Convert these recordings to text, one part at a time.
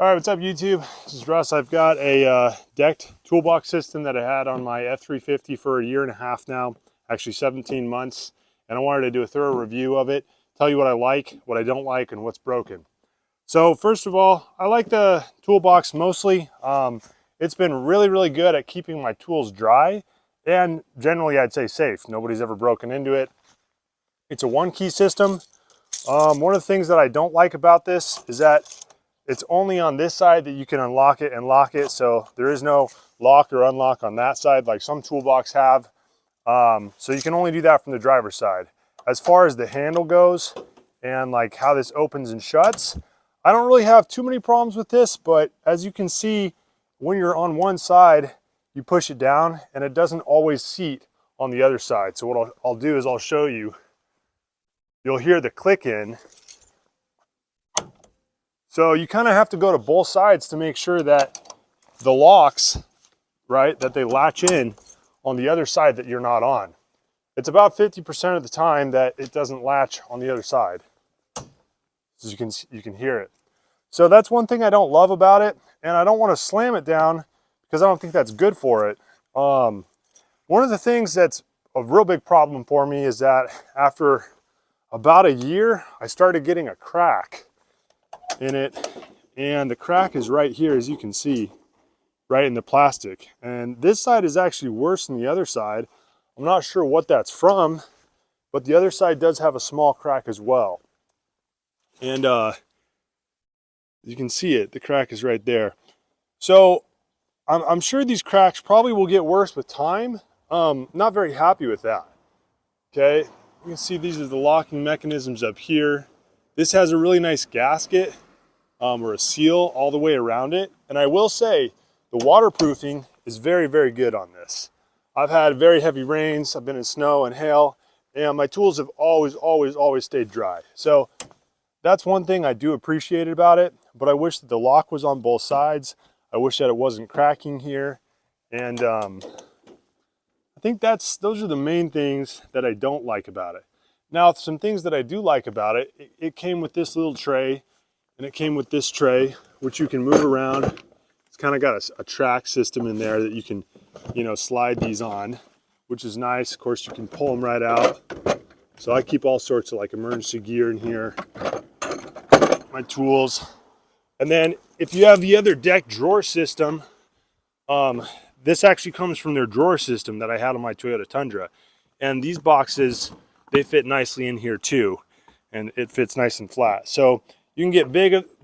All right, what's up YouTube? This is Russ. I've got a decked toolbox system that I had on my F350 for a year and a half now, actually 17 months. And I wanted to do a thorough review of it, tell you what I like, what I don't like, and what's broken. So first of all, I like the toolbox mostly. It's been really good at keeping my tools dry and generally I'd say safe. Nobody's ever broken into it. It's a one key system. One of the things that I don't like about this is that it's only on this side that you can unlock it and lock it. So there is no lock or unlock on that side like some toolbox have. So you can only do that from the driver's side. As far as the handle goes and like how this opens and shuts, I don't really have too many problems with this, but as you can see, when you're on one side, you push it down and it doesn't always seat on the other side. So what I'll do is I'll show you. You'll hear the click in. So you kind of have to go to both sides to make sure that the locks, right, that they latch in on the other side that you're not on. It's about 50% of the time that it doesn't latch on the other side. As you can hear it. So that's one thing I don't love about it, and I don't want to slam it down because I don't think that's good for it. One of the things that's a real big problem for me is that after about a year, I started getting a crack in it, and the crack is right here, as you can see, right in the plastic. And this side is actually worse than the other side. I'm not sure what that's from, but the other side does have a small crack as well. And you can see it, the crack is right there. So I'm sure these cracks probably will get worse with time. Not very happy with that. Okay, you can see these are the locking mechanisms up here. This has a really nice gasket or a seal all the way around it. And I will say the waterproofing is very good on this. I've had very heavy rains, I've been in snow and hail, and my tools have always stayed dry. So that's one thing I do appreciate about it, but I wish that the lock was on both sides. I wish that it wasn't cracking here. And I think those are the main things that I don't like about it. Now, some things that I do like about it, it came with this little tray, and it came with this tray, which you can move around. It's kind of got a track system in there that you can, slide these on, which is nice. Of course, you can pull them right out. So I keep all sorts of like emergency gear in here, my tools. And then if you have the other deck drawer system, this actually comes from their drawer system that I had on my Toyota Tundra. And these boxes, they fit nicely in here too, and it fits nice and flat. So you can get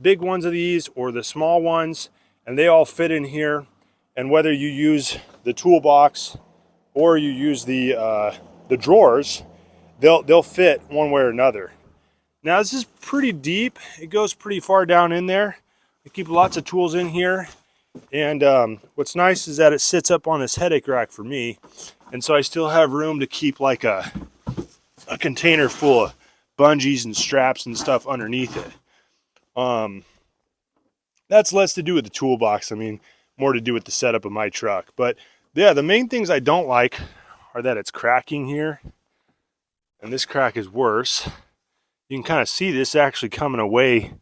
big ones of these or the small ones, and they all fit in here. And whether you use the toolbox or you use the drawers, they'll fit one way or another. Now this is pretty deep. It goes pretty far down in there. I keep lots of tools in here. And what's nice is that it sits up on this headache rack for me. And so I still have room to keep like a container full of bungees and straps and stuff underneath it. That's less to do with the toolbox. I mean, more to do with the setup of my truck. But yeah, the main things I don't like are that it's cracking here. And this crack is worse. You can kind of see this actually coming away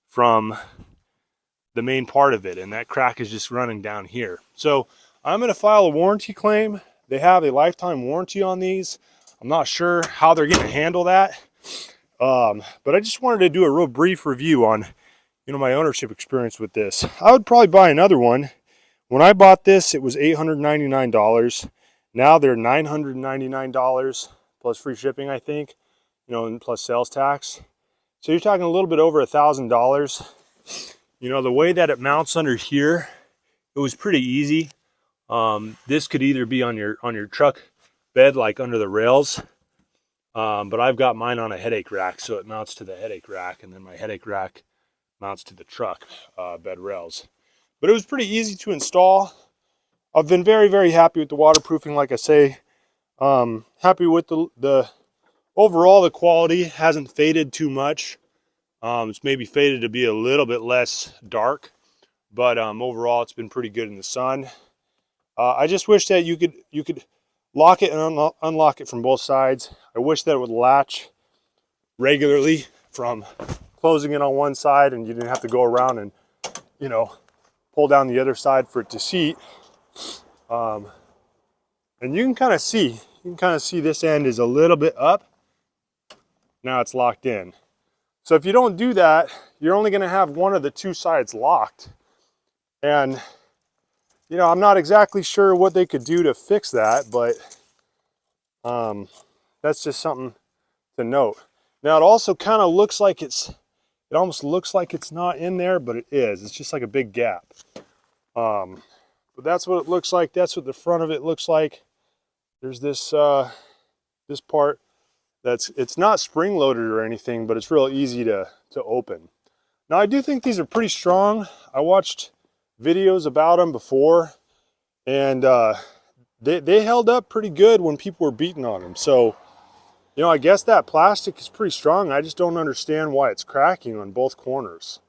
from the main part of it, and that crack is just running down here. So I'm going to file a warranty claim. They have a lifetime warranty on these. I'm not sure how they're going to handle that, but I just wanted to do a real brief review on my ownership experience with this. I would probably buy another one. When I bought this, it was $899. Now they're $999 plus free shipping, I think, and plus sales tax. So you're talking a little bit over $1,000. The way that it mounts under here, it was pretty easy. This could either be on your truck bed, like under the rails, but I've got mine on a headache rack, so it mounts to the headache rack, and then my headache rack mounts to the truck bed rails. But it was pretty easy to install. I've been very happy with the waterproofing, like I say. Happy with the overall, the quality hasn't faded too much. It's maybe faded to be a little bit less dark, but overall it's been pretty good in the sun. I just wish that you could lock it and unlock it from both sides. I wish that it would latch regularly from closing it on one side and you didn't have to go around and you know, pull down the other side for it to seat. And you can kind of see this end is a little bit up. Now it's locked in. So if you don't do that, you're only going to have one of the two sides locked. And, you know, I'm not exactly sure what they could do to fix that, but that's just something to note. Now it also kind of looks like it almost looks like it's not in there, but it is. It's just like a big gap. But that's what it looks like. That's what the front of it looks like. There's this this part. It's not spring loaded or anything, but it's real easy to open. Now I do think these are pretty strong. I watched videos about them before, and they held up pretty good when people were beating on them. So, you know, I guess that plastic is pretty strong. I just don't understand why it's cracking on both corners.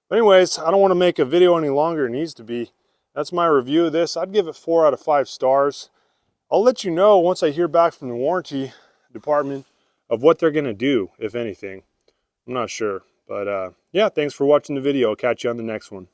But anyways, I don't want to make a video any longer than it needs to be. That's my review of this. I'd give it 4 out of 5 stars. I'll let you know once I hear back from the warranty department of what they're going to do, if anything. I'm not sure. But yeah, thanks for watching the video. I'll catch you on the next one.